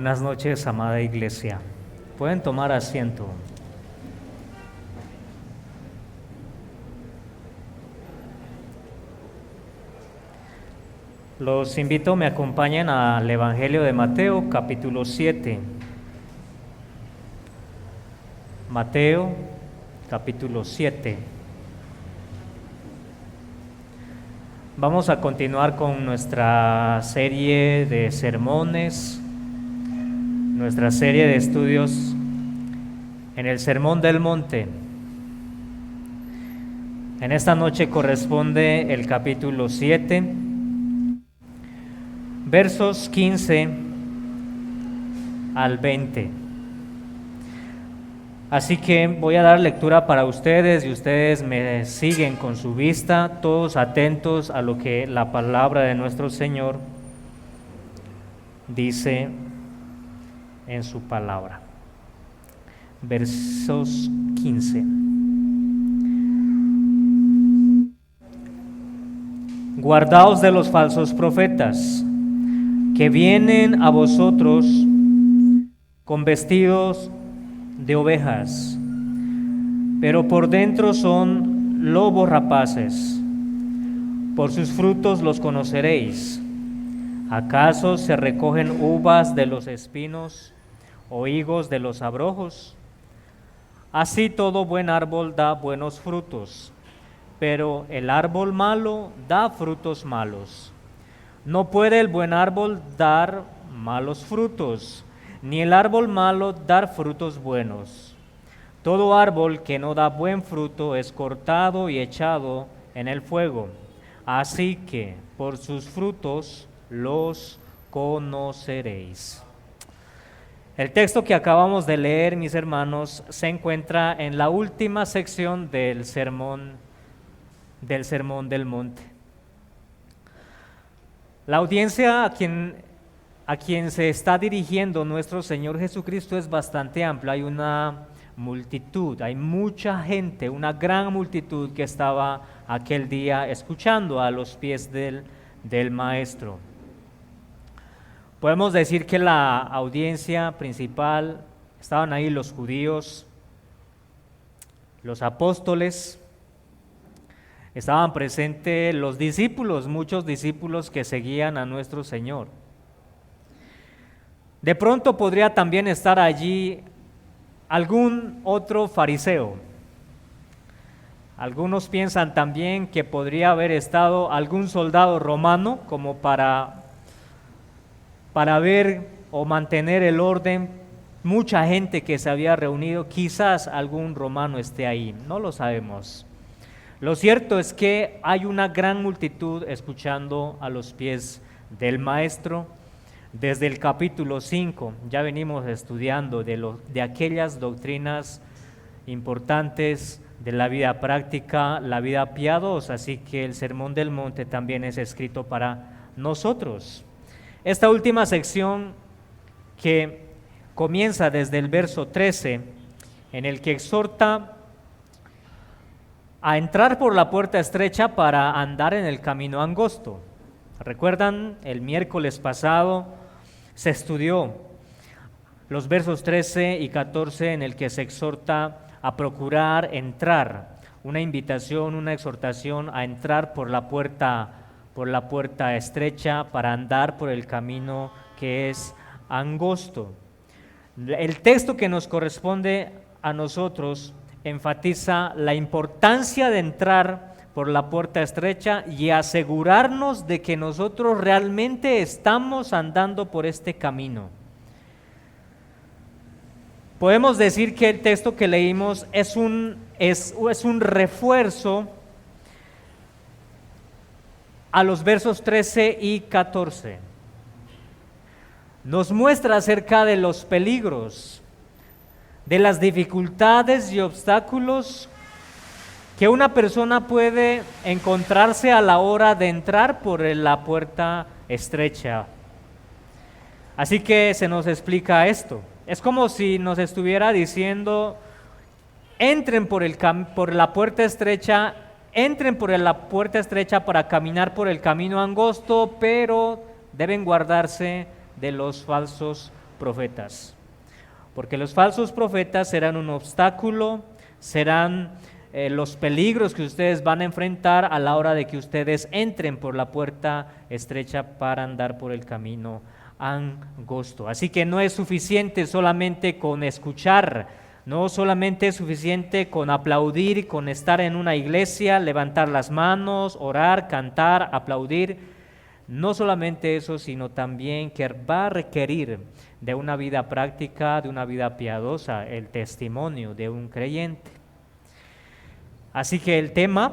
Buenas noches, amada iglesia. Pueden tomar asiento. Los invito, me acompañen al Evangelio de Mateo, capítulo 7. Mateo, capítulo 7. Vamos a continuar con nuestra serie de sermones, nuestra serie de estudios en el Sermón del Monte. En esta noche corresponde el capítulo 7, versos 15 al 20. Así que voy a dar lectura para ustedes y ustedes me siguen con su vista, todos atentos a lo que la palabra de nuestro Señor dice en su palabra. Versos 15. Guardaos de los falsos profetas, que vienen a vosotros con vestidos de ovejas, pero por dentro son lobos rapaces. Por sus frutos los conoceréis. ¿Acaso se recogen uvas de los espinos o higos de los abrojos? Así todo buen árbol da buenos frutos, pero el árbol malo da frutos malos. No puede el buen árbol dar malos frutos, ni el árbol malo dar frutos buenos. Todo árbol que no da buen fruto es cortado y echado en el fuego. Así que por sus frutos los conoceréis. El texto que acabamos de leer, mis hermanos, se encuentra en la última sección del Sermón del Monte. La audiencia a quien se está dirigiendo nuestro Señor Jesucristo es bastante amplia. Hay una multitud, hay mucha gente, una gran multitud que estaba aquel día escuchando a los pies del Maestro. Podemos decir que la audiencia principal estaban ahí los judíos, los apóstoles, estaban presentes los discípulos, muchos discípulos que seguían a nuestro Señor. De pronto podría también estar allí algún otro fariseo. Algunos piensan también que podría haber estado algún soldado romano como para ver o mantener el orden. Mucha gente que se había reunido, quizás algún romano esté ahí, no lo sabemos. Lo cierto es que hay una gran multitud escuchando a los pies del Maestro. Desde el capítulo 5 ya venimos estudiando de aquellas doctrinas importantes de la vida práctica, la vida piadosa, así que el Sermón del Monte también es escrito para nosotros. Esta última sección que comienza desde el verso 13, en el que exhorta a entrar por la puerta estrecha para andar en el camino angosto. ¿Recuerdan? El miércoles pasado se estudió los versos 13 y 14 en el que se exhorta a procurar entrar, una invitación, una exhortación a entrar por la puerta estrecha para andar por el camino que es angosto. El texto que nos corresponde a nosotros enfatiza la importancia de entrar por la puerta estrecha y asegurarnos de que nosotros realmente estamos andando por este camino. Podemos decir que el texto que leímos es un refuerzo a los versos 13 y 14. Nos muestra acerca de los peligros, de las dificultades y obstáculos que una persona puede encontrarse a la hora de entrar por la puerta estrecha. Así que se nos explica esto. Es como si nos estuviera diciendo: entren por la puerta estrecha, entren por la puerta estrecha para caminar por el camino angosto, pero deben guardarse de los falsos profetas, porque los falsos profetas serán un obstáculo, serán los peligros que ustedes van a enfrentar a la hora de que ustedes entren por la puerta estrecha para andar por el camino angosto. Así que no es suficiente solamente con escuchar, no solamente es suficiente con aplaudir, con estar en una iglesia, levantar las manos, orar, cantar, aplaudir. No solamente eso, sino también que va a requerir de una vida práctica, de una vida piadosa, el testimonio de un creyente. Así que el tema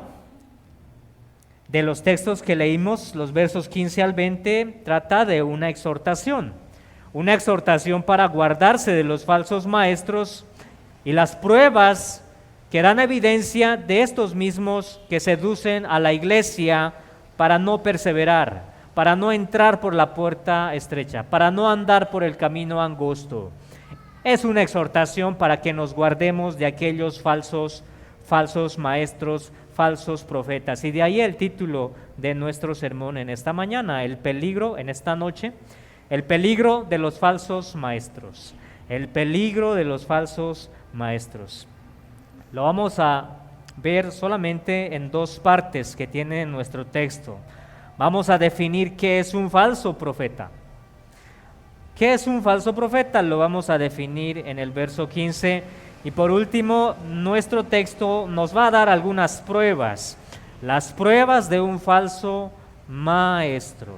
de los textos que leímos, los versos 15 al 20, trata de una exhortación para guardarse de los falsos maestros y las pruebas que dan evidencia de estos mismos que seducen a la iglesia para no perseverar, para no entrar por la puerta estrecha, para no andar por el camino angosto. Es una exhortación para que nos guardemos de aquellos falsos maestros, falsos profetas. Y de ahí el título de nuestro sermón en esta mañana, el peligro, en esta noche, el peligro de los falsos maestros. El peligro de los falsos maestros. Lo vamos a ver solamente en dos partes que tiene nuestro texto. Vamos a definir qué es un falso profeta. ¿Qué es un falso profeta? Lo vamos a definir en el verso 15. Y por último, nuestro texto nos va a dar algunas pruebas, las pruebas de un falso maestro.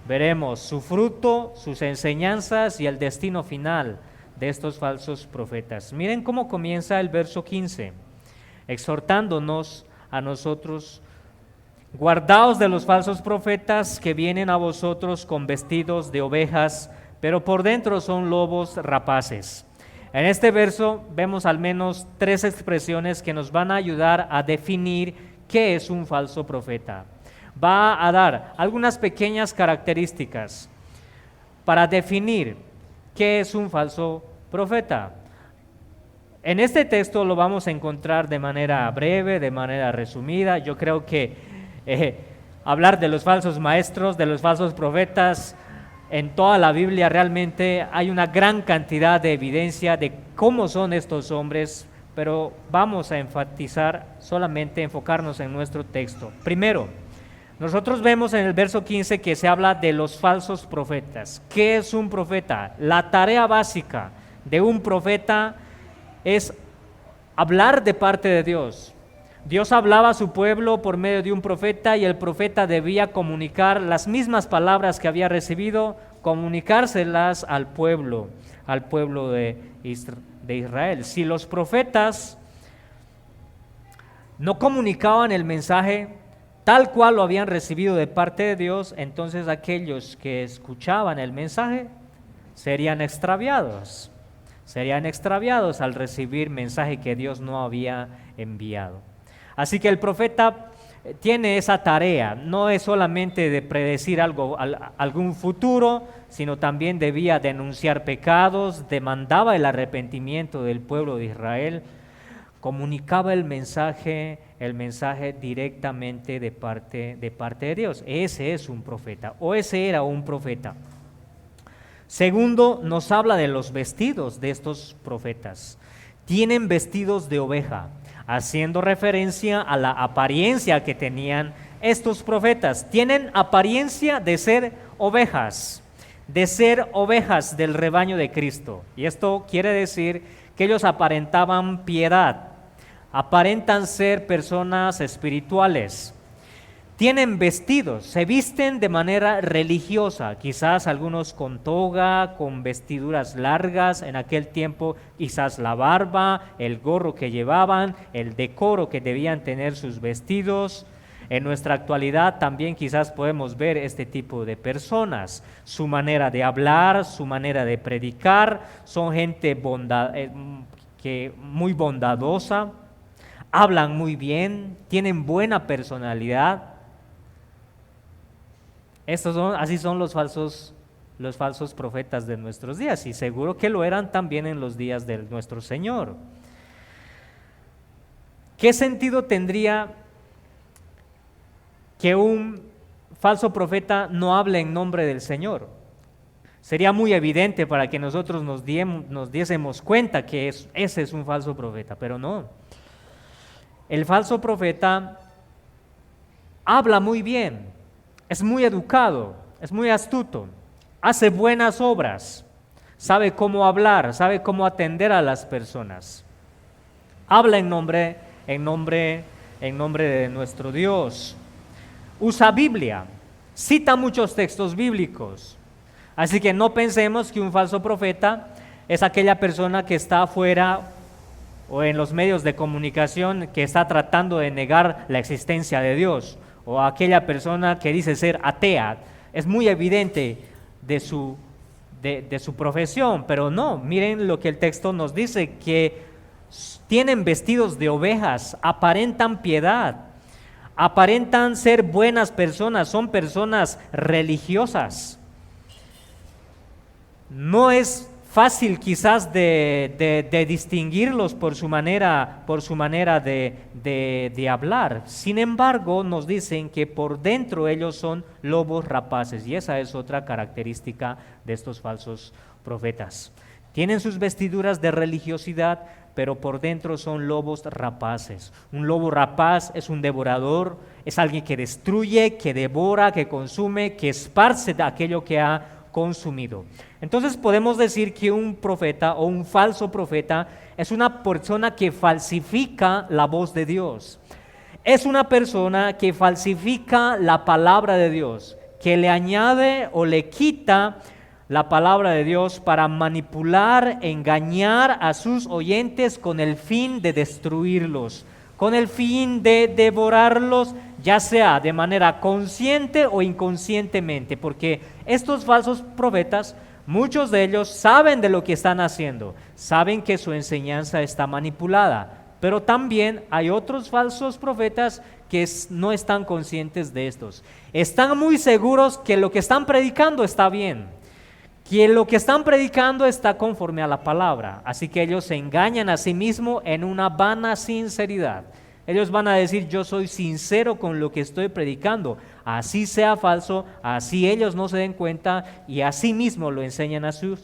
Veremos su fruto, sus enseñanzas y el destino final de estos falsos profetas. Miren cómo comienza el verso 15, exhortándonos a nosotros: guardaos de los falsos profetas que vienen a vosotros con vestidos de ovejas, pero por dentro son lobos rapaces. En este verso vemos al menos tres expresiones que nos van a ayudar a definir qué es un falso profeta. Va a dar algunas pequeñas características para definir qué es un falso profeta. En este texto lo vamos a encontrar de manera breve, de manera resumida. Yo creo que hablar de los falsos maestros, de los falsos profetas, en toda la Biblia realmente hay una gran cantidad de evidencia de cómo son estos hombres, pero vamos a enfocarnos en nuestro texto. Primero, nosotros vemos en el verso 15 que se habla de los falsos profetas. ¿Qué es un profeta? La tarea básica de un profeta es hablar de parte de Dios. Dios hablaba a su pueblo por medio de un profeta y el profeta debía comunicar las mismas palabras que había recibido, comunicárselas al pueblo de Israel. Si los profetas no comunicaban el mensaje tal cual lo habían recibido de parte de Dios, entonces aquellos que escuchaban el mensaje serían extraviados al recibir mensaje que Dios no había enviado. Así que el profeta tiene esa tarea, no es solamente de predecir algún futuro, sino también debía denunciar pecados, demandaba el arrepentimiento del pueblo de Israel, comunicaba el mensaje directamente de parte de Dios. Ese es un profeta, o ese era un profeta. Segundo, nos habla de los vestidos de estos profetas. Tienen vestidos de oveja, haciendo referencia a la apariencia que tenían estos profetas. Tienen apariencia de ser ovejas del rebaño de Cristo. Y esto quiere decir que ellos aparentaban piedad, aparentan ser personas espirituales. Tienen vestidos, se visten de manera religiosa, quizás algunos con toga, con vestiduras largas en aquel tiempo, quizás la barba, el gorro que llevaban, el decoro que debían tener sus vestidos. En nuestra actualidad también quizás podemos ver este tipo de personas, su manera de hablar, su manera de predicar, son gente muy bondadosa, hablan muy bien, tienen buena personalidad. Así son los falsos profetas de nuestros días, y seguro que lo eran también en los días de nuestro Señor. ¿Qué sentido tendría que un falso profeta no hable en nombre del Señor? Sería muy evidente para que nosotros nos diésemos cuenta que ese es un falso profeta, pero no. El falso profeta habla muy bien, es muy educado, es muy astuto, hace buenas obras, sabe cómo hablar, sabe cómo atender a las personas. Habla en nombre de nuestro Dios. Usa Biblia, cita muchos textos bíblicos. Así que no pensemos que un falso profeta es aquella persona que está afuera o en los medios de comunicación que está tratando de negar la existencia de Dios, o aquella persona que dice ser atea. Es muy evidente de su profesión, pero no, miren lo que el texto nos dice, que tienen vestidos de ovejas, aparentan piedad, aparentan ser buenas personas, son personas religiosas. No es fácil quizás de distinguirlos por su manera de hablar. Sin embargo, nos dicen que por dentro ellos son lobos rapaces, y esa es otra característica de estos falsos profetas. Tienen sus vestiduras de religiosidad, pero por dentro son lobos rapaces. Un lobo rapaz es un devorador, es alguien que destruye, que devora, que consume, que esparce de aquello que ha consumido. Entonces podemos decir que un profeta o un falso profeta es una persona que falsifica la voz de Dios. Es una persona que falsifica la palabra de Dios, que le añade o le quita la palabra de Dios para manipular, engañar a sus oyentes con el fin de destruirlos, con el fin de devorarlos, ya sea de manera consciente o inconscientemente, porque estos falsos profetas, muchos de ellos saben de lo que están haciendo, saben que su enseñanza está manipulada, pero también hay otros falsos profetas que no están conscientes de estos. Están muy seguros que lo que están predicando está bien, que lo que están predicando está conforme a la palabra, así que ellos se engañan a sí mismos en una vana sinceridad. Ellos van a decir: yo soy sincero con lo que estoy predicando, así sea falso, así ellos no se den cuenta, y así mismo lo enseñan a su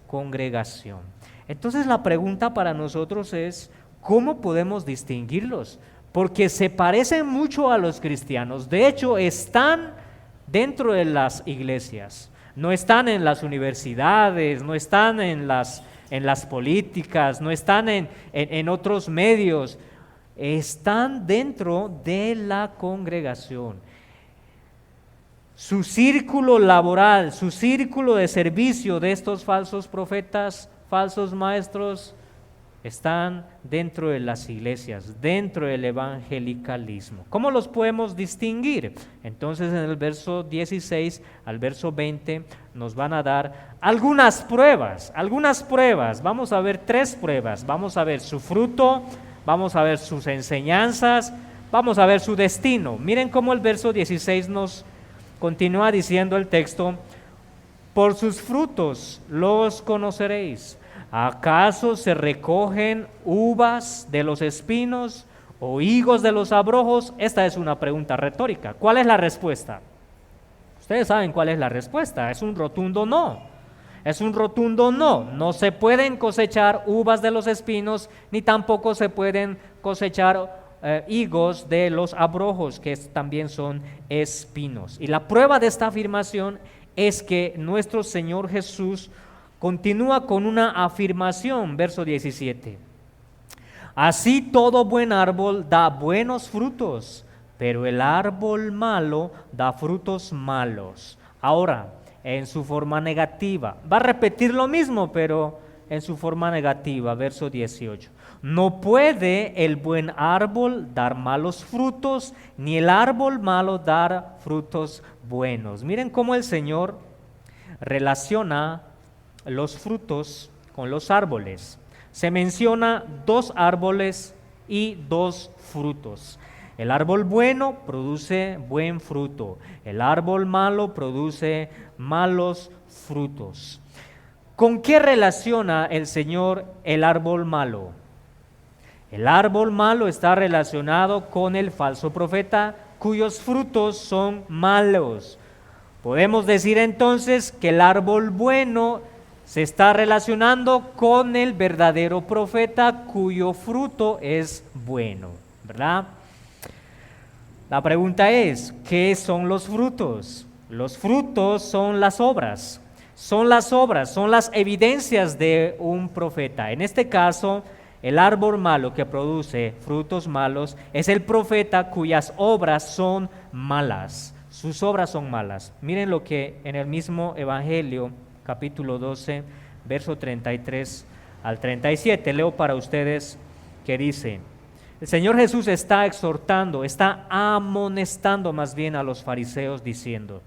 congregación. Entonces la pregunta para nosotros es: ¿cómo podemos distinguirlos? Porque se parecen mucho a los cristianos, de hecho están dentro de las iglesias, no están en las universidades, no están en las políticas, no están en otros medios, están dentro de la congregación. Su círculo laboral, su círculo de servicio de estos falsos profetas, falsos maestros, están dentro de las iglesias, dentro del evangelicalismo. ¿Cómo los podemos distinguir? Entonces en el verso 16 al verso 20 nos van a dar algunas pruebas. Vamos a ver 3 pruebas. Vamos a ver su fruto, vamos a ver sus enseñanzas, vamos a ver su destino. Miren cómo el verso 16 nos continúa diciendo el texto: por sus frutos los conoceréis. ¿Acaso se recogen uvas de los espinos o higos de los abrojos? Esta es una pregunta retórica. ¿Cuál es la respuesta? Ustedes saben cuál es la respuesta. Es un rotundo no. Es un rotundo no. No se pueden cosechar uvas de los espinos, ni tampoco se pueden cosechar higos de los abrojos, que también son espinos. Y la prueba de esta afirmación es que nuestro Señor Jesús continúa con una afirmación, verso 17. Así todo buen árbol da buenos frutos, pero el árbol malo da frutos malos. Ahora, en su forma negativa, va a repetir lo mismo, pero en su forma negativa, verso 18. No puede el buen árbol dar malos frutos, ni el árbol malo dar frutos buenos. Miren cómo el Señor relaciona los frutos con los árboles. Se menciona 2 árboles y 2 frutos. El árbol bueno produce buen fruto, el árbol malo produce malos frutos. ¿Con qué relaciona el Señor el árbol malo? El árbol malo está relacionado con el falso profeta, cuyos frutos son malos. Podemos decir entonces que el árbol bueno se está relacionando con el verdadero profeta cuyo fruto es bueno, ¿verdad? La pregunta es, ¿qué son los frutos? Los frutos son las obras, son las evidencias de un profeta. En este caso, el árbol malo que produce frutos malos es el profeta cuyas obras son malas. Sus obras son malas. Miren lo que en el mismo Evangelio, capítulo 12, verso 33 al 37, leo para ustedes que dice: el Señor Jesús está exhortando, está amonestando más bien a los fariseos diciendo: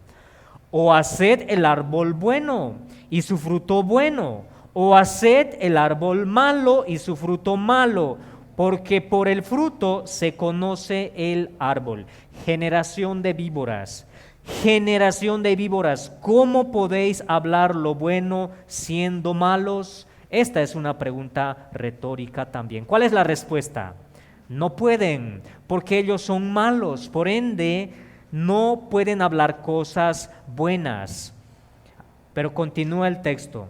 o haced el árbol bueno y su fruto bueno, o haced el árbol malo y su fruto malo, porque por el fruto se conoce el árbol. Generación de víboras, ¿cómo podéis hablar lo bueno siendo malos? Esta es una pregunta retórica también. ¿Cuál es la respuesta? No pueden, porque ellos son malos, por ende no pueden hablar cosas buenas. Pero continúa el texto: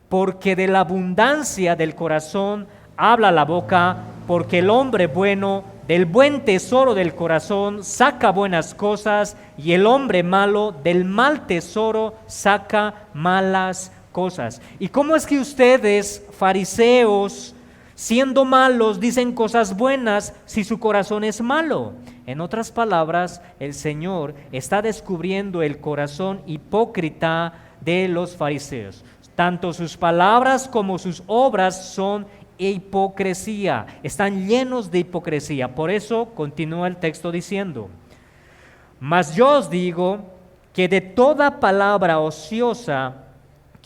porque de la abundancia del corazón habla la boca, porque el hombre bueno del buen tesoro del corazón saca buenas cosas, y el hombre malo del mal tesoro saca malas cosas. ¿Y cómo es que ustedes, fariseos, siendo malos, dicen cosas buenas si su corazón es malo? En otras palabras, el Señor está descubriendo el corazón hipócrita de los fariseos. Tanto sus palabras como sus obras son hipocresía, están llenos de hipocresía. Por eso continúa el texto diciendo: mas yo os digo que de toda palabra ociosa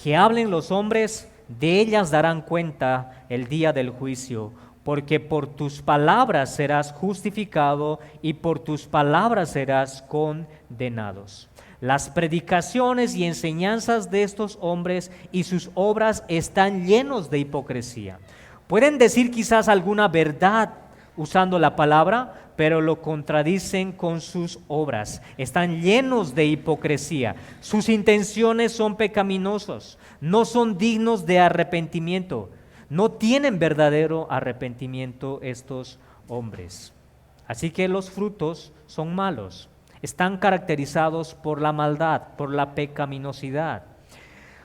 que hablen los hombres, de ellas darán cuenta el día del juicio, porque por tus palabras serás justificado y por tus palabras serás condenados. Las predicaciones y enseñanzas de estos hombres y sus obras están llenos de hipocresía. Pueden decir quizás alguna verdad usando la palabra, pero lo contradicen con sus obras. Están llenos de hipocresía. Sus intenciones son pecaminosas, no son dignos de arrepentimiento. No tienen verdadero arrepentimiento estos hombres. Así que los frutos son malos. Están caracterizados por la maldad, por la pecaminosidad.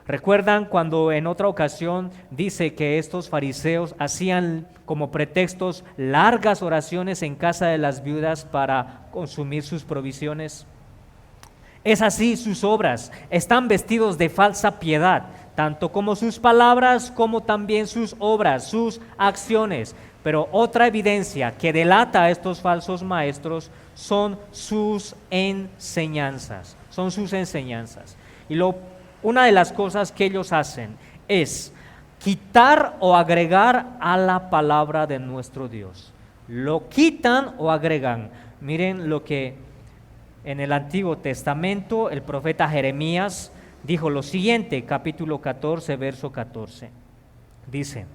¿Recuerdan cuando en otra ocasión dice que estos fariseos hacían como pretextos largas oraciones en casa de las viudas para consumir sus provisiones? Es así sus obras, están vestidos de falsa piedad, tanto como sus palabras como también sus obras, sus acciones. Pero otra evidencia que delata a estos falsos maestros son sus enseñanzas, Y una de las cosas que ellos hacen es quitar o agregar a la palabra de nuestro Dios. Lo quitan o agregan. Miren lo que en el Antiguo Testamento el profeta Jeremías dijo lo siguiente, capítulo 14, verso 14. Dice: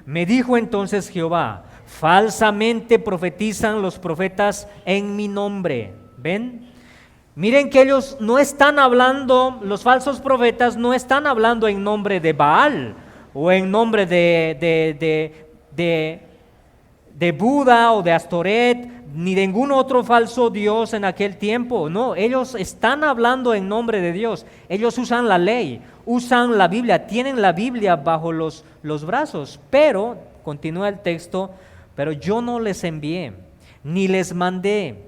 me dijo entonces Jehová, falsamente profetizan los profetas en mi nombre. ¿Ven? Miren que ellos no están hablando, los falsos profetas no están hablando en nombre de Baal o en nombre de Buda o de Astoret, ni de ningún otro falso dios en aquel tiempo. No, ellos están hablando en nombre de Dios. Ellos usan la ley, usan la Biblia, tienen la Biblia bajo los brazos. Pero, continúa el texto, pero yo no les envié, ni les mandé,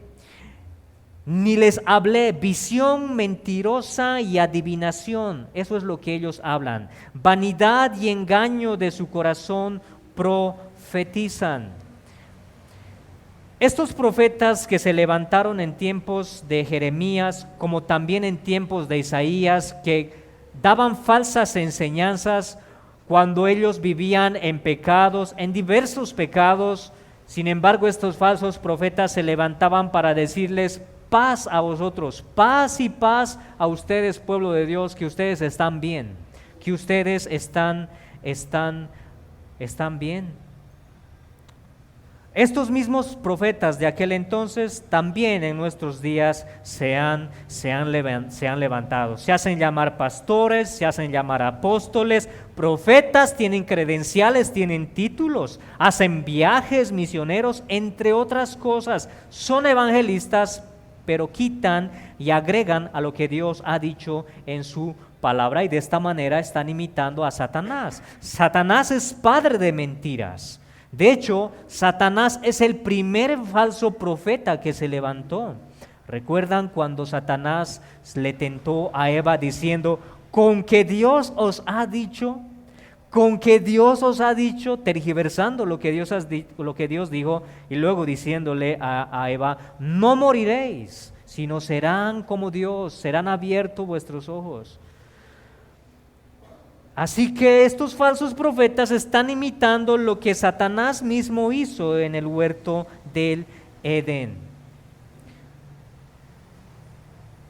ni les hablé visión mentirosa y adivinación. Eso es lo que ellos hablan. Vanidad y engaño de su corazón profetizan. Estos profetas que se levantaron en tiempos de Jeremías, como también en tiempos de Isaías, que daban falsas enseñanzas cuando ellos vivían en pecados, en diversos pecados. Sin embargo, estos falsos profetas se levantaban para decirles: paz a vosotros, paz y paz a ustedes, pueblo de Dios, que ustedes están bien, que ustedes están bien. Estos mismos profetas de aquel entonces también en nuestros días se han levantado. Se hacen llamar pastores, se hacen llamar apóstoles, profetas, tienen credenciales, tienen títulos, hacen viajes misioneros, entre otras cosas. Son evangelistas, pero quitan y agregan a lo que Dios ha dicho en su palabra, y de esta manera están imitando a Satanás. Satanás es padre de mentiras. De hecho, Satanás es el primer falso profeta que se levantó. ¿Recuerdan cuando Satanás le tentó a Eva diciendo, con que Dios os ha dicho? Con que Dios os ha dicho, tergiversando lo que Dios dijo, y luego diciéndole a Eva, no moriréis, sino serán como Dios, serán abiertos vuestros ojos. Así que estos falsos profetas están imitando lo que Satanás mismo hizo en el huerto del Edén.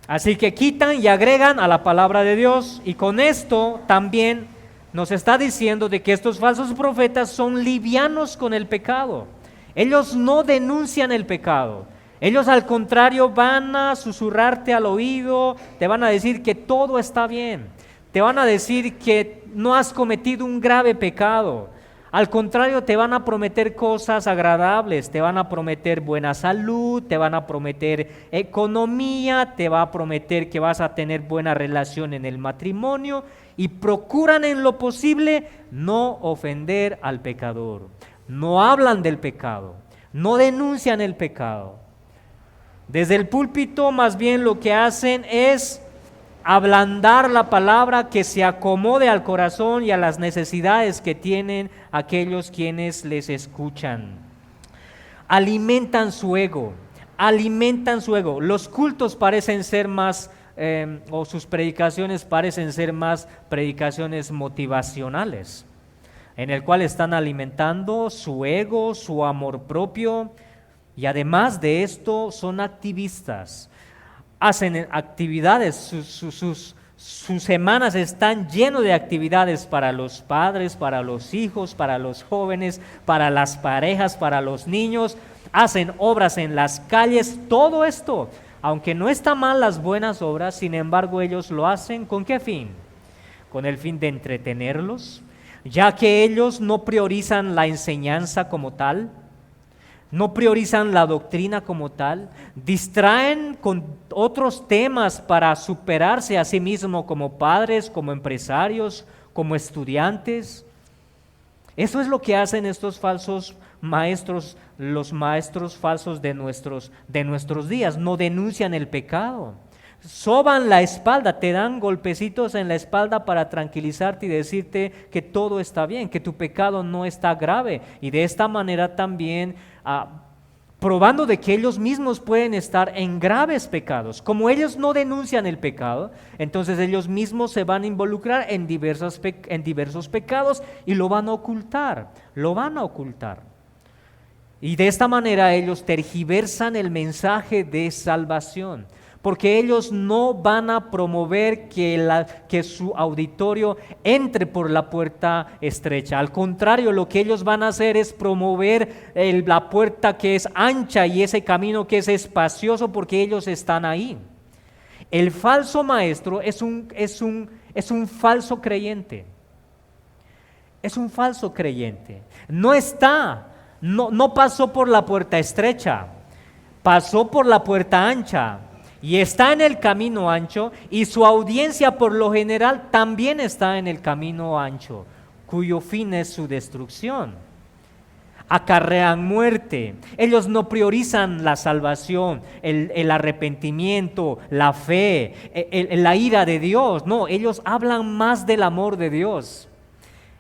Así que quitan y agregan a la palabra de Dios, y con esto también nos está diciendo de que estos falsos profetas son livianos con el pecado. Ellos no denuncian el pecado. Ellos al contrario van a susurrarte al oído, te van a decir que todo está bien. Te van a decir que no has cometido un grave pecado. Al contrario, te van a prometer cosas agradables, te van a prometer buena salud, te van a prometer economía, te va a prometer que vas a tener buena relación en el matrimonio, y procuran en lo posible no ofender al pecador. No hablan del pecado, no denuncian el pecado. Desde el púlpito más bien lo que hacen es ablandar la palabra que se acomode al corazón y a las necesidades que tienen aquellos quienes les escuchan. Alimentan su ego. Los cultos parecen ser más, o sus predicaciones parecen ser más predicaciones motivacionales, en el cual están alimentando su ego, su amor propio, y además de esto son activistas. Hacen actividades, sus semanas están llenas de actividades para los padres, para los hijos, para los jóvenes, para las parejas, para los niños. Hacen obras en las calles, todo esto. Aunque no está mal las buenas obras, sin embargo ellos lo hacen ¿con qué fin? Con el fin de entretenerlos, ya que ellos no priorizan la enseñanza como tal, no priorizan la doctrina como tal, distraen con otros temas para superarse a sí mismos como padres, como empresarios, como estudiantes. Eso es lo que hacen estos falsos maestros, los maestros falsos de nuestros días. No denuncian el pecado. Soban la espalda, te dan golpecitos en la espalda para tranquilizarte y decirte que todo está bien, que tu pecado no está grave, y de esta manera también probando de que ellos mismos pueden estar en graves pecados. Como ellos no denuncian el pecado, entonces ellos mismos se van a involucrar en diversos pecados y lo van a ocultar. Y de esta manera ellos tergiversan el mensaje de salvación, porque ellos no van a promover que su auditorio entre por la puerta estrecha. Al contrario, lo que ellos van a hacer es promover la puerta que es ancha y ese camino que es espacioso, porque ellos están ahí. El falso maestro es un falso creyente. Es un falso creyente. No pasó por la puerta estrecha, pasó por la puerta ancha. Y está en el camino ancho, y su audiencia por lo general también está en el camino ancho, cuyo fin es su destrucción. Acarrean muerte. Ellos no priorizan la salvación, el arrepentimiento, la fe, la ira de Dios. No, ellos hablan más del amor de Dios.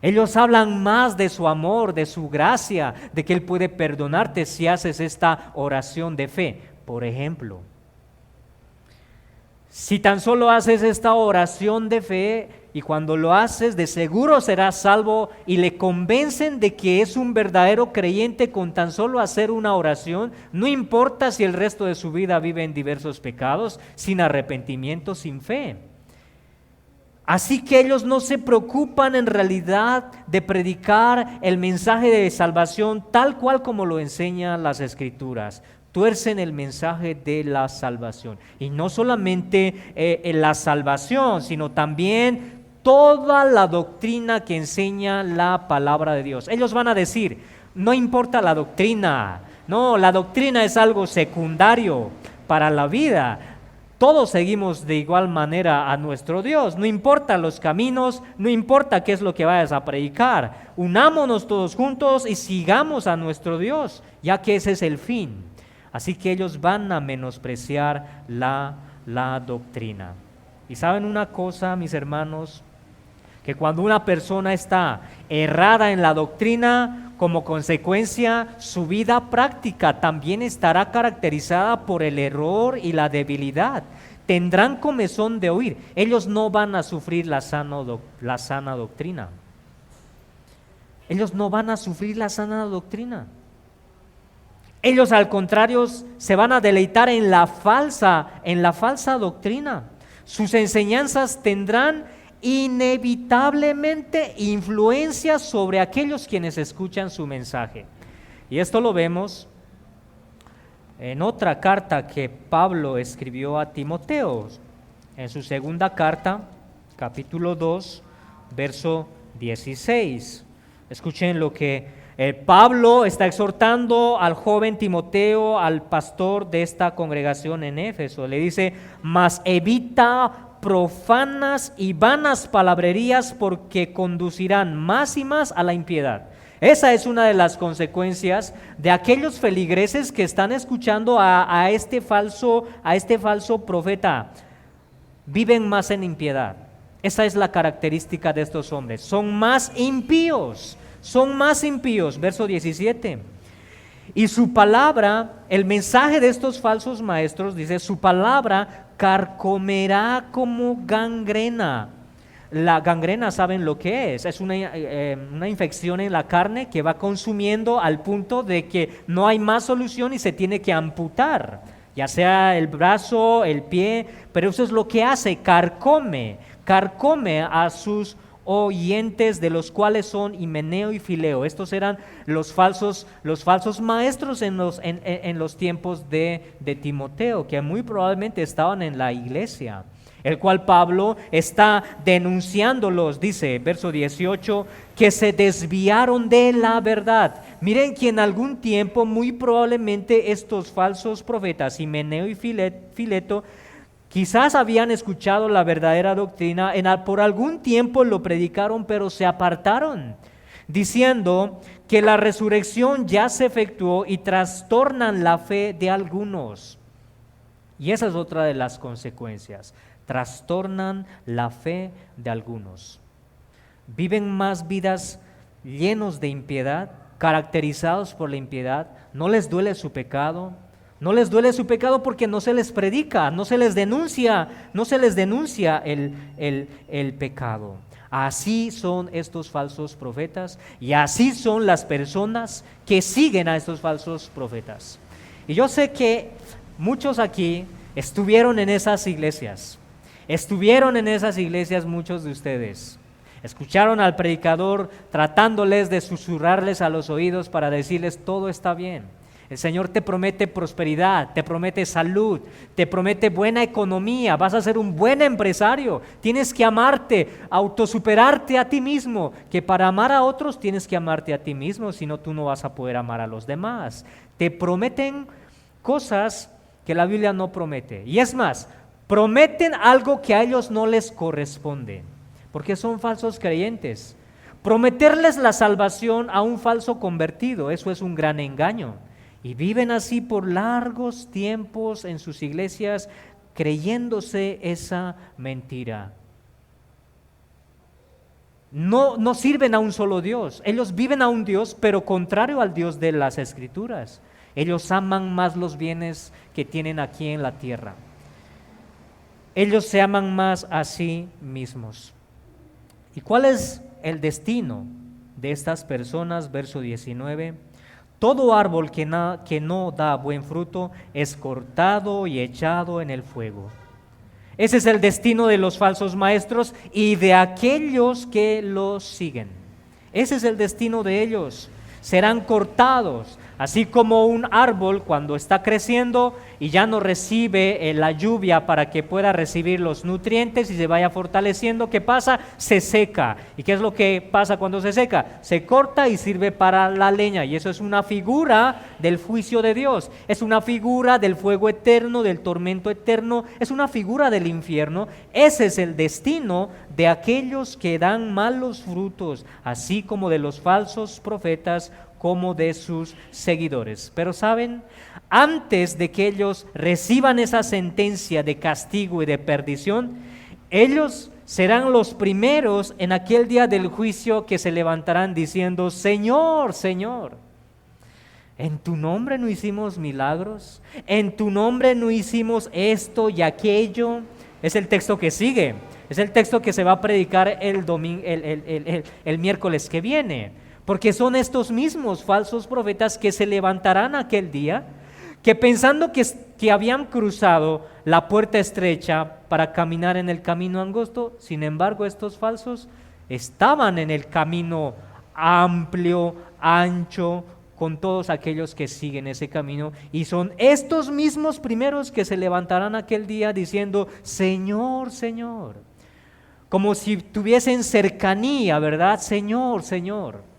Ellos hablan más de su amor, de su gracia, de que Él puede perdonarte si haces esta oración de fe. Por ejemplo, si tan solo haces esta oración de fe, y cuando lo haces de seguro serás salvo, y le convencen de que es un verdadero creyente con tan solo hacer una oración, no importa si el resto de su vida vive en diversos pecados, sin arrepentimiento, sin fe. Así que ellos no se preocupan en realidad de predicar el mensaje de salvación tal cual como lo enseñan las Escrituras. Tuercen el mensaje de la salvación. Y no solamente la salvación, sino también toda la doctrina que enseña la palabra de Dios. Ellos van a decir, no importa la doctrina, no, la doctrina es algo secundario para la vida. Todos seguimos de igual manera a nuestro Dios, no importa los caminos, no importa qué es lo que vayas a predicar. Unámonos todos juntos y sigamos a nuestro Dios, ya que ese es el fin. Así que ellos van a menospreciar la doctrina. Y saben una cosa, mis hermanos, que cuando una persona está errada en la doctrina, como consecuencia, su vida práctica también estará caracterizada por el error y la debilidad. Tendrán comezón de oír. Ellos no van a sufrir la sana doctrina. Ellos no van a sufrir la sana doctrina. Ellos, al contrario, se van a deleitar en la falsa doctrina. Sus enseñanzas tendrán inevitablemente influencia sobre aquellos quienes escuchan su mensaje. Y esto lo vemos en otra carta que Pablo escribió a Timoteo, en su segunda carta, capítulo 2, verso 16. Escuchen lo que Pablo está exhortando al joven Timoteo, al pastor de esta congregación en Éfeso. Le dice, mas evita profanas y vanas palabrerías porque conducirán más y más a la impiedad. Esa es una de las consecuencias de aquellos feligreses que están escuchando a este falso profeta. Viven más en impiedad. Esa es la característica de estos hombres. Son más impíos. Verso 17. Y su palabra, el mensaje de estos falsos maestros, dice, su palabra carcomerá como gangrena. La gangrena, ¿saben lo que es? Es una infección en la carne que va consumiendo al punto de que no hay más solución y se tiene que amputar, ya sea el brazo, el pie, pero eso es lo que hace, carcome a sus oyentes, de los cuales son Himeneo y Fileo. Estos eran los falsos maestros en los tiempos de Timoteo, que muy probablemente estaban en la iglesia, el cual Pablo está denunciándolos. Dice, verso 18, que se desviaron de la verdad. Miren que en algún tiempo muy probablemente estos falsos profetas, Himeneo y Fileto, quizás habían escuchado la verdadera doctrina, por algún tiempo lo predicaron, pero se apartaron, diciendo que la resurrección ya se efectuó y trastornan la fe de algunos. Y esa es otra de las consecuencias, trastornan la fe de algunos. Viven más vidas llenos de impiedad, caracterizados por la impiedad, no les duele su pecado. No les duele su pecado porque no se les predica, no se les denuncia el pecado. Así son estos falsos profetas y así son las personas que siguen a estos falsos profetas. Y yo sé que muchos aquí estuvieron en esas iglesias muchos de ustedes. Escucharon al predicador tratándoles de susurrarles a los oídos para decirles todo está bien. El Señor te promete prosperidad, te promete salud, te promete buena economía, vas a ser un buen empresario, tienes que amarte, autosuperarte a ti mismo, que para amar a otros tienes que amarte a ti mismo, si no tú no vas a poder amar a los demás. Te prometen cosas que la Biblia no promete, y es más, prometen algo que a ellos no les corresponde, porque son falsos creyentes. Prometerles la salvación a un falso convertido, eso es un gran engaño. Y viven así por largos tiempos en sus iglesias creyéndose esa mentira. No sirven a un solo Dios. Ellos viven a un Dios, pero contrario al Dios de las Escrituras. Ellos aman más los bienes que tienen aquí en la tierra. Ellos se aman más a sí mismos. ¿Y cuál es el destino de estas personas? Verso 19. Todo árbol que no da buen fruto es cortado y echado en el fuego. Ese es el destino de los falsos maestros y de aquellos que los siguen. Ese es el destino de ellos. Serán cortados, así como un árbol cuando está creciendo y ya no recibe la lluvia para que pueda recibir los nutrientes y se vaya fortaleciendo. ¿Qué pasa? Se seca. ¿Y qué es lo que pasa cuando se seca? Se corta y sirve para la leña, y eso es una figura del juicio de Dios, es una figura del fuego eterno, del tormento eterno, es una figura del infierno. Ese es el destino de aquellos que dan malos frutos, así como de los falsos profetas, como de sus seguidores. Pero ¿saben? Antes de que ellos reciban esa sentencia de castigo y de perdición, ellos serán los primeros en aquel día del juicio que se levantarán diciendo: Señor, Señor, ¿en tu nombre no hicimos milagros? ¿En tu nombre no hicimos esto y aquello? Es el texto que sigue, es el texto que se va a predicar el miércoles que viene. Porque son estos mismos falsos profetas que se levantarán aquel día, que pensando que habían cruzado la puerta estrecha para caminar en el camino angosto, sin embargo estos falsos estaban en el camino amplio, ancho, con todos aquellos que siguen ese camino, y son estos mismos primeros que se levantarán aquel día diciendo: Señor, Señor, como si tuviesen cercanía, ¿verdad? Señor, Señor,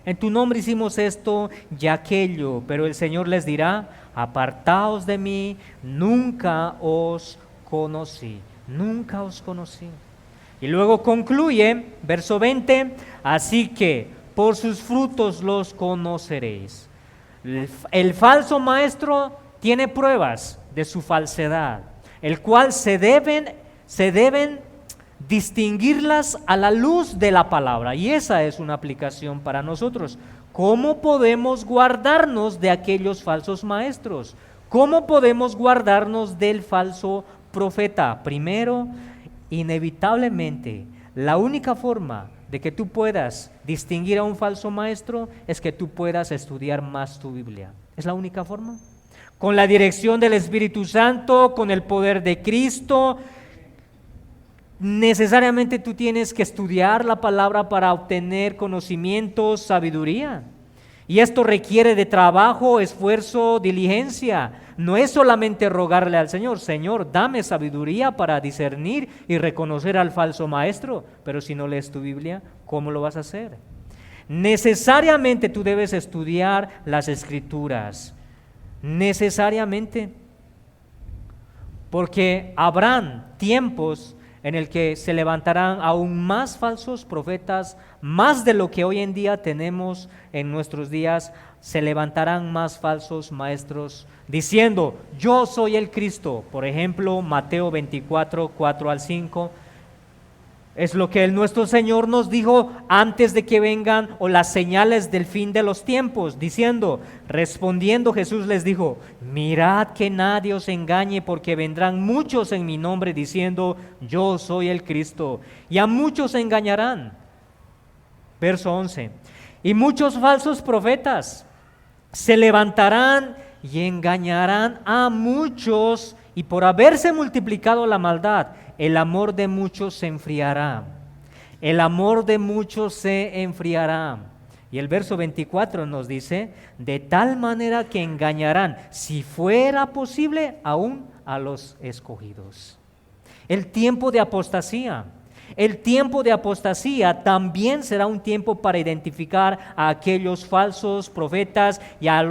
en tu nombre hicimos esto y aquello. Pero el Señor les dirá: apartaos de mí, nunca os conocí, nunca os conocí. Y luego concluye, verso 20, así que por sus frutos los conoceréis. El falso maestro tiene pruebas de su falsedad, el cual se deben distinguirlas a la luz de la palabra, y esa es una aplicación para nosotros. ¿Cómo podemos guardarnos de aquellos falsos maestros? ¿Cómo podemos guardarnos del falso profeta? Primero, inevitablemente, la única forma de que tú puedas distinguir a un falso maestro es que tú puedas estudiar más tu Biblia. Es la única forma. Con la dirección del Espíritu Santo, con el poder de Cristo. Necesariamente tú tienes que estudiar la palabra para obtener conocimiento, sabiduría. Y esto requiere de trabajo, esfuerzo, diligencia. No es solamente rogarle al Señor: Señor, dame sabiduría para discernir y reconocer al falso maestro. Pero si no lees tu Biblia, ¿cómo lo vas a hacer? Necesariamente tú debes estudiar las Escrituras. Necesariamente. Porque habrán tiempos en el que se levantarán aún más falsos profetas, más de lo que hoy en día tenemos en nuestros días. Se levantarán más falsos maestros diciendo: yo soy el Cristo. Por ejemplo, Mateo 24, 4 al 5. Es lo que nuestro Señor nos dijo antes de que vengan o las señales del fin de los tiempos, diciendo: respondiendo Jesús les dijo: mirad que nadie os engañe, porque vendrán muchos en mi nombre diciendo: yo soy el Cristo, y a muchos engañarán. Verso 11. Y muchos falsos profetas se levantarán y engañarán a muchos, y por haberse multiplicado la maldad, el amor de muchos se enfriará. El amor de muchos se enfriará. Y el verso 24 nos dice: de tal manera que engañarán, si fuera posible, aún a los escogidos. El tiempo de apostasía. El tiempo de apostasía también será un tiempo para identificar a aquellos falsos profetas y a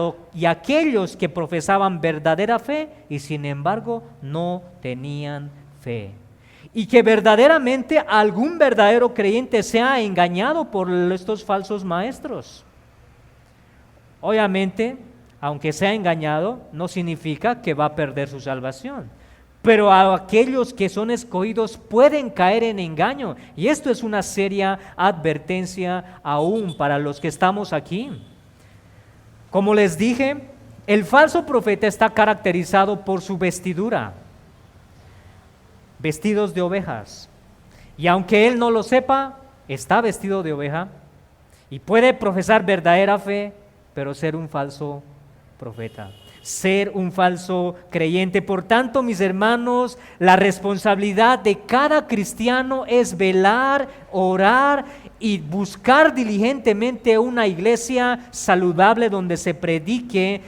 aquellos que profesaban verdadera fe y sin embargo no tenían fe. Y que verdaderamente algún verdadero creyente sea engañado por estos falsos maestros. Obviamente, aunque sea engañado, no significa que va a perder su salvación. Pero a aquellos que son escogidos pueden caer en engaño. Y esto es una seria advertencia aún para los que estamos aquí. Como les dije, el falso profeta está caracterizado por su vestidura. Vestidos de ovejas. Y aunque él no lo sepa, está vestido de oveja y puede profesar verdadera fe, pero ser un falso profeta. ser un falso creyente. Por tanto, mis hermanos, la responsabilidad de cada cristiano es velar, orar y buscar diligentemente una iglesia saludable donde se predique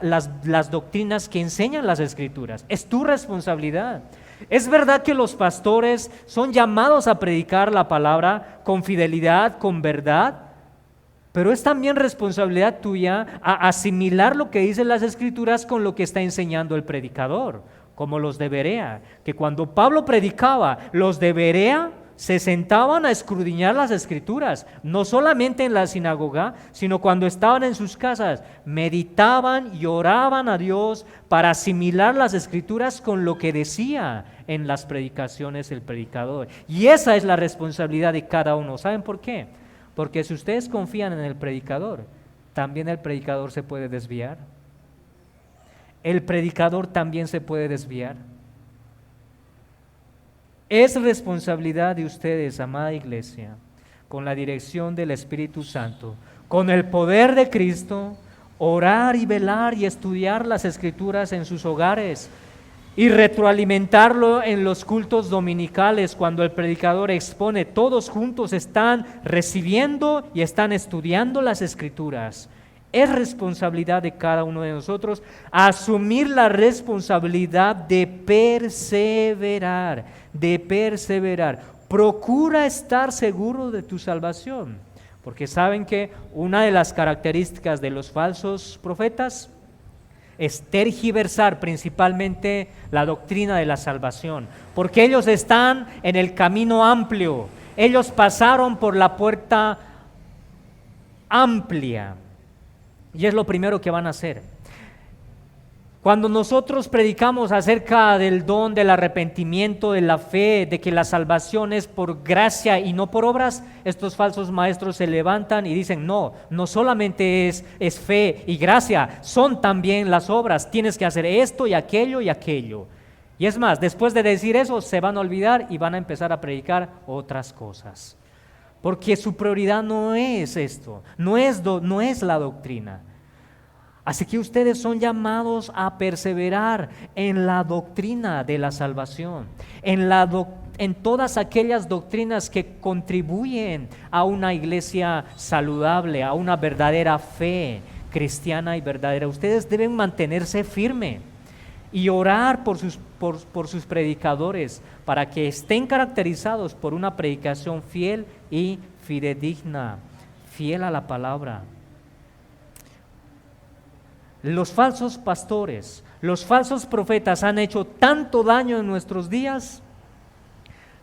las doctrinas que enseñan las Escrituras. Es tu responsabilidad. Es verdad que los pastores son llamados a predicar la palabra con fidelidad, con verdad, pero es también responsabilidad tuya a asimilar lo que dicen las Escrituras con lo que está enseñando el predicador, como los de Berea, que cuando Pablo predicaba, los de Berea se sentaban a escudriñar las Escrituras, no solamente en la sinagoga, sino cuando estaban en sus casas, meditaban y oraban a Dios para asimilar las Escrituras con lo que decía en las predicaciones el predicador. Y esa es la responsabilidad de cada uno. ¿Saben por qué? Porque si ustedes confían en el predicador, también el predicador se puede desviar. El predicador también se puede desviar. Es responsabilidad de ustedes, amada iglesia, con la dirección del Espíritu Santo, con el poder de Cristo, orar y velar y estudiar las Escrituras en sus hogares y retroalimentarlo en los cultos dominicales cuando el predicador expone. Todos juntos están recibiendo y están estudiando las Escrituras. Es responsabilidad de cada uno de nosotros asumir la responsabilidad de perseverar, de perseverar. Procura estar seguro de tu salvación, porque saben que una de las características de los falsos profetas es tergiversar principalmente la doctrina de la salvación, porque ellos están en el camino amplio, ellos pasaron por la puerta amplia. Y es lo primero que van a hacer. Cuando nosotros predicamos acerca del don del arrepentimiento, de la fe, de que la salvación es por gracia y no por obras, estos falsos maestros se levantan y dicen, no solamente es fe y gracia, son también las obras, tienes que hacer esto y aquello y aquello. Y es más, después de decir eso, se van a olvidar y van a empezar a predicar otras cosas. Porque su prioridad no es esto, no es la doctrina. Así que ustedes son llamados a perseverar en la doctrina de la salvación, en todas aquellas doctrinas que contribuyen a una iglesia saludable, a una verdadera fe cristiana y verdadera. Ustedes deben mantenerse firmes y orar por sus predicadores para que estén caracterizados por una predicación fiel y fidedigna, fiel a la palabra. Los falsos pastores, los falsos profetas han hecho tanto daño en nuestros días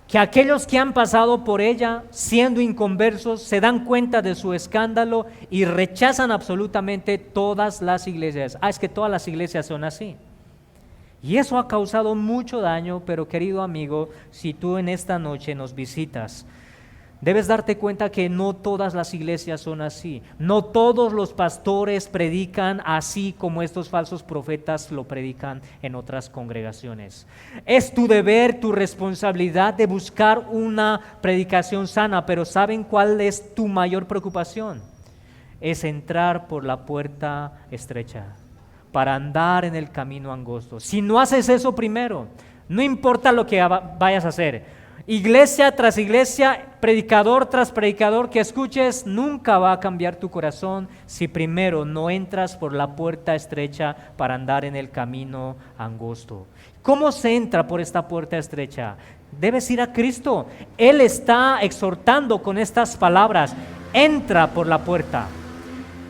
que aquellos que han pasado por ella siendo inconversos se dan cuenta de su escándalo y rechazan absolutamente todas las iglesias. Es que todas las iglesias son así. Y eso ha causado mucho daño, pero querido amigo, si tú en esta noche nos visitas, debes darte cuenta que no todas las iglesias son así. No todos los pastores predican así como estos falsos profetas lo predican en otras congregaciones. Es tu deber, tu responsabilidad de buscar una predicación sana, pero ¿saben cuál es tu mayor preocupación? Es entrar por la puerta estrecha, para andar en el camino angosto. Si no haces eso primero, no importa lo que vayas a hacer, iglesia tras iglesia, predicador tras predicador que escuches, nunca va a cambiar tu corazón si primero no entras por la puerta estrecha para andar en el camino angosto. ¿Cómo se entra por esta puerta estrecha? Debes ir a Cristo. Él está exhortando con estas palabras: entra por la puerta.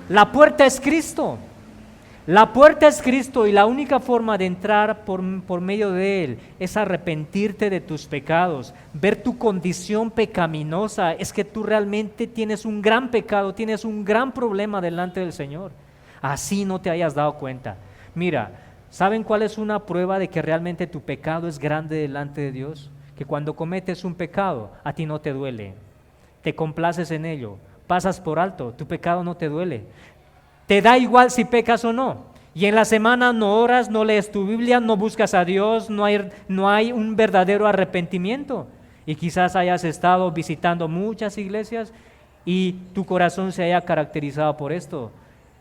La puerta es Cristo. La puerta es Cristo y la única forma de entrar por medio de Él es arrepentirte de tus pecados, ver tu condición pecaminosa. Es que tú realmente tienes un gran pecado, tienes un gran problema delante del Señor. Así no te hayas dado cuenta. Mira, ¿saben cuál es una prueba de que realmente tu pecado es grande delante de Dios? Que cuando cometes un pecado, a ti no te duele, te complaces en ello, pasas por alto, tu pecado no te duele. Te da igual si pecas o no. Y en la semana no oras, no lees tu Biblia, no buscas a Dios, no hay un verdadero arrepentimiento. Y quizás hayas estado visitando muchas iglesias y tu corazón se haya caracterizado por esto.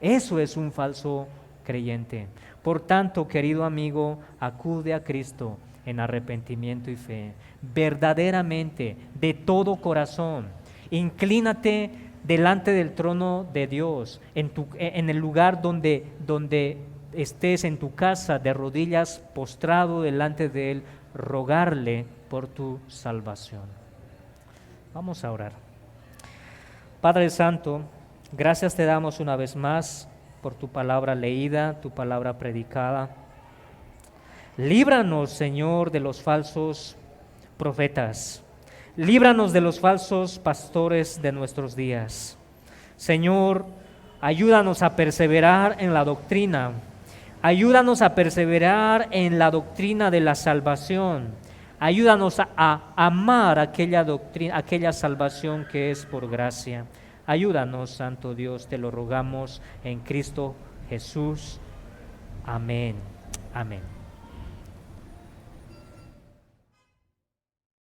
Eso es un falso creyente. Por tanto, querido amigo, acude a Cristo en arrepentimiento y fe, verdaderamente, de todo corazón. Inclínate delante del trono de Dios, en el lugar donde estés, en tu casa, de rodillas, postrado delante de Él, rogarle por tu salvación. Vamos a orar. Padre Santo, gracias te damos una vez más por tu palabra leída, tu palabra predicada. Líbranos, Señor, de los falsos profetas. Líbranos de los falsos pastores de nuestros días. Señor, ayúdanos a perseverar en la doctrina. Ayúdanos a perseverar en la doctrina de la salvación. Ayúdanos a amar aquella doctrina, aquella salvación que es por gracia. Ayúdanos, Santo Dios, te lo rogamos en Cristo Jesús. Amén. Amén.